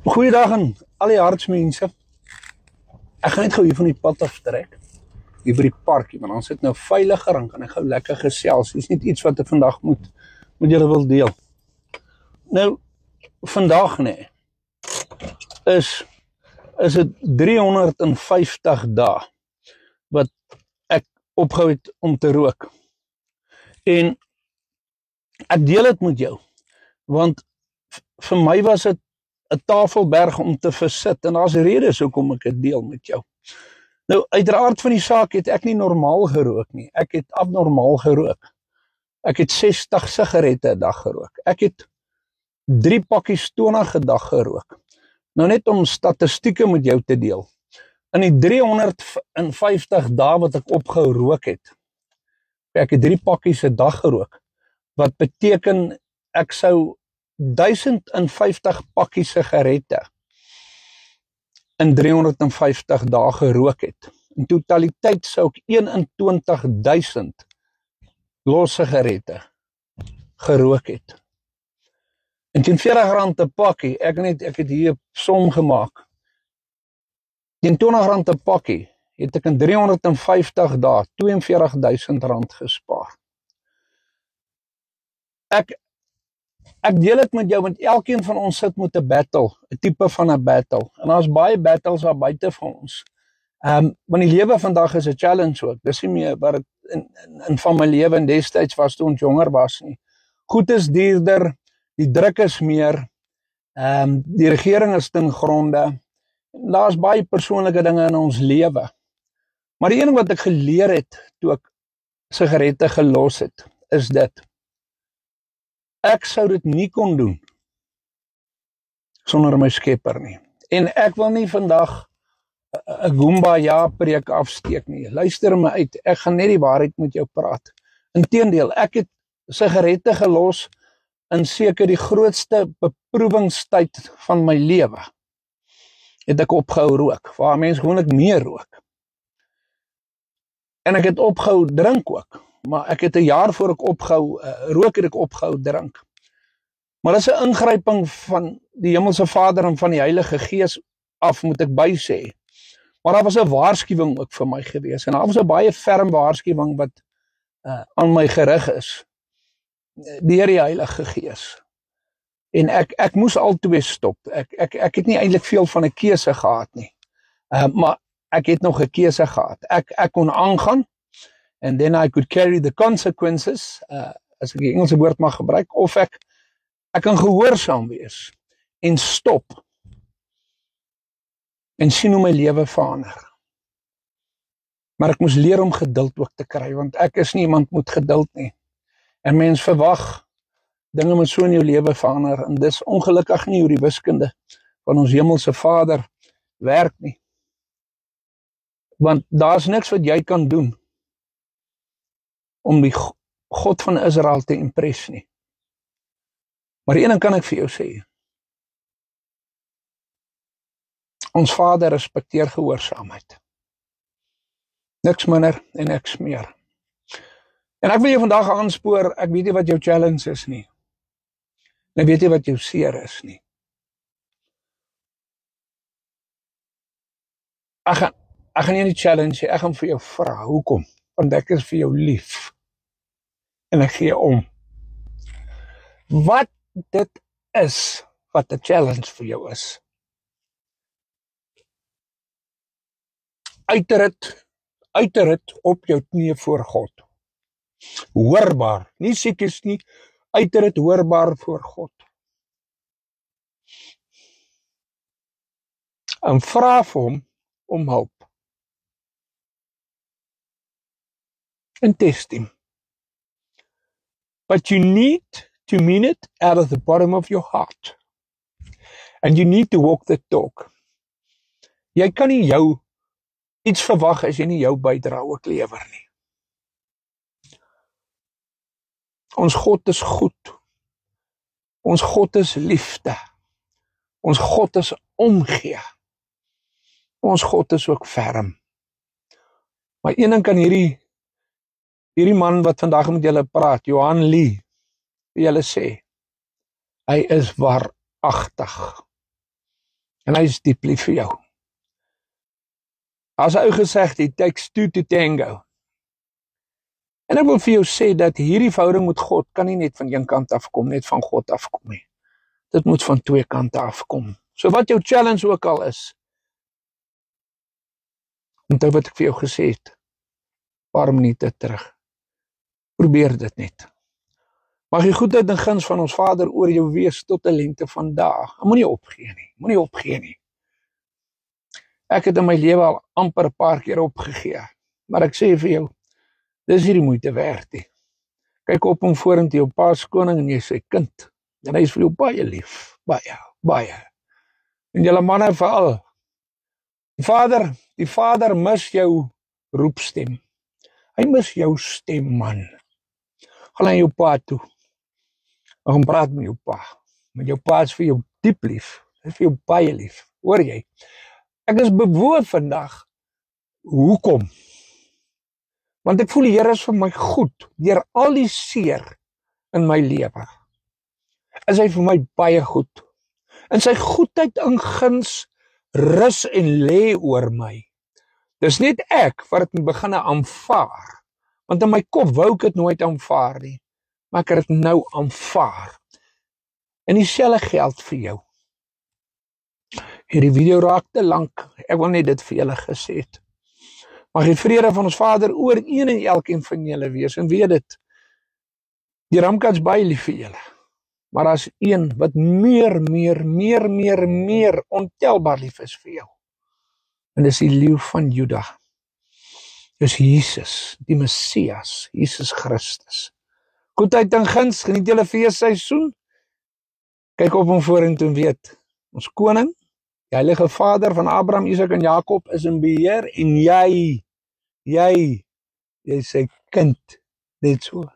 Goeiedag aan al die hartsmense. Ek gaan net gou hier van die pad af trek. Hier by die parkie, want dan sit nou veiliger en kan ek gou lekker gesels. Dis nie iets wat ek vandag moet julle wil deel. Nou, vandag is dit 350 dae wat ek opgehou het om te rook. En ek deel dit met jou, want vir my was dit 'n tafelberg om te versit, en daar's redes hoekom ek dit deel met jou. Nou, uit die aard van die saak het ek nie normaal gerook nie, ek het abnormaal gerook. Ek het 60 sigarette 'n dag gerook. Ek het 3 pakkies tonig 'n dag gerook. Nou net om statistieke met jou te deel. In die 350 dae wat ek opgehou rook het, ek het 3 pakkies 'n dag gerook, wat beteken ek sou 1050 pakkies sigarette in 350 dae gerook het. In totaliteit sou ek 21.000 los sigarette gerook het. En teen R40 'n pakkie, ek het hier 'n som gemaak. Teen R20 'n pakkie het ek in 350 dae R42.000 gespaar. Ek deel dit met jou, want elkeen van ons sit met 'n battle, 'n tipe van 'n battle. En daar's baie battles daar buite vir ons. Want die lewe vandag is 'n challenge ook. Dis nie meer wat dit in van my lewe en destyds was toe ons jonger was nie. Goed is duurder, die druk is meer, die regering is ten gronde. Daar's baie persoonlike dinge in ons lewe. Maar die een wat ek geleer het toe ek sigarette gelos het, is dit. Ek sou dit nie kon doen sonder my skepper nie. En ek wil nie vandag 'n Goomba preek afsteek nie. Luister my uit, ek gaan net die waarheid met jou praat. Inteendeel, ek het sigarette gelos in seker die grootste beproewingstyd van my lewe. Het ek opgehou rook, waar mense gewoonlik meer rook. En ek het opgehou drink ook. Maar ek het 'n jaar voor ek opgehou rook, het ek opgehou drink. Maar dis 'n ingryping van die Hemelse Vader en van die Heilige Gees af, moet ek bysê. Maar daar was 'n waarskuwing ook vir my gewees, en daar was 'n baie ferm waarskuwing wat aan my gerig is deur die Heilige Gees. En ek moes altyd stop. Ek het nie eintlik veel van 'n keuse gehad nie. Maar ek het nog 'n keuse gehad. Ek kon aangaan, and then I could carry the consequences, as ek die Engelse woord mag gebruik, of ek kan gehoorsaam wees en stop en sien hoe my lewe verander. Maar ek moes leer om geduld ook te kry, want ek is nie iemand met geduld nie. En mens verwag dinge moet so in jou lewe verander, en dis ongelukkig nie hoe die wiskunde van ons Hemelse Vader werk nie. Want daar's niks wat jy kan doen om die God van Israel te impress nie. Maar een ding kan ek vir jou sê. Ons Vader respekteer gehoorsaamheid. Niks minder en niks meer. En ek wil jou vandag aanspoor, ek weet nie wat jou challenge is nie. En ek weet nie wat jou seer is nie. Ek gaan nie die challenge, ek gaan vir jou vra, hoekom? Want ek is vir jou lief. En ek gee om. Wat dit is, wat 'n challenge vir jou is. Uiter dit op jou knieë voor God. Hoorbaar, nie siekes nie, uiter dit hoorbaar voor God. En vra vir hom om hulp. En test hom. But you need to mean it out of the bottom of your heart. And you need to walk the talk. Jy kan nie iets verwag as jy nie jou bydrae ook lewer nie. Ons God is goed. Ons God is liefde. Ons God is omgee. Ons God is ook ferm. Maar een ding kan hierdie man wat vandag met julle praat, Johan Lee, vir julle sê, hy is waaragtig. En hy is diep lief vir jou. As ou gesegd, it takes two to tango. En ek wil vir jou sê dat hierdie verhouding met God kan nie net van een kant afkom, net van God afkom nie. Dit moet van twee kante afkom. So wat jou challenge ook al is, onthou wat ek vir jou gesê het, paar minute terug. Probeer dit net. Mag die goedheid en guns van ons Vader oor jou wees tot 'n lengte van dae. Moenie opgee nie. Moenie opgee nie. Ek het in my lewe al amper 'n paar keer opgegee. Maar ek sê vir jou, dis hierdie moeite werd nie. Kyk op hom vorentoe, jou pa is koning en jy is sy kind. En hy is vir jou baie lief. Baie, baie. En julle manne veral. Die Vader mis jou roepstem. Hy mis jou stem, man. Gaan aan jou pa toe. Gaan praat met jou pa. Want jou pa is vir jou diep lief. Hy is vir jou baie lief. Hoor jy? Ek is bewoon vandag. Hoekom? Want ek voel die Here is vir my goed. Deur al die seer in my lewe. Is hy vir my baie goed. En sy goedheid en guns rus en lê oor my. Dis net ek wat dit begin aanvaar. Want in my kop wou ek dit nooit aanvaar nie. Maar ek het dit nou aanvaar. En dieselfde geld vir jou. Hierdie video raak te lank. Ek wil net dit vir julle gesê het. Mag die vrede van ons Vader oor een en elkeen van julle wees. En weet dit, die Ramkat is baie lief vir julle. Maar daar is een wat meer ontelbaar lief is vir jou. En dis die leeu van Juda. Dis Jesus, die Messias, Jesus Christus. Goedheid en guns, geniet julle feesseisoen. Kyk op hom vorentoe en weet, ons koning, die Heilige Vader van Abraham, Isak en Jakob is in beheer en jy is sy kind, net so.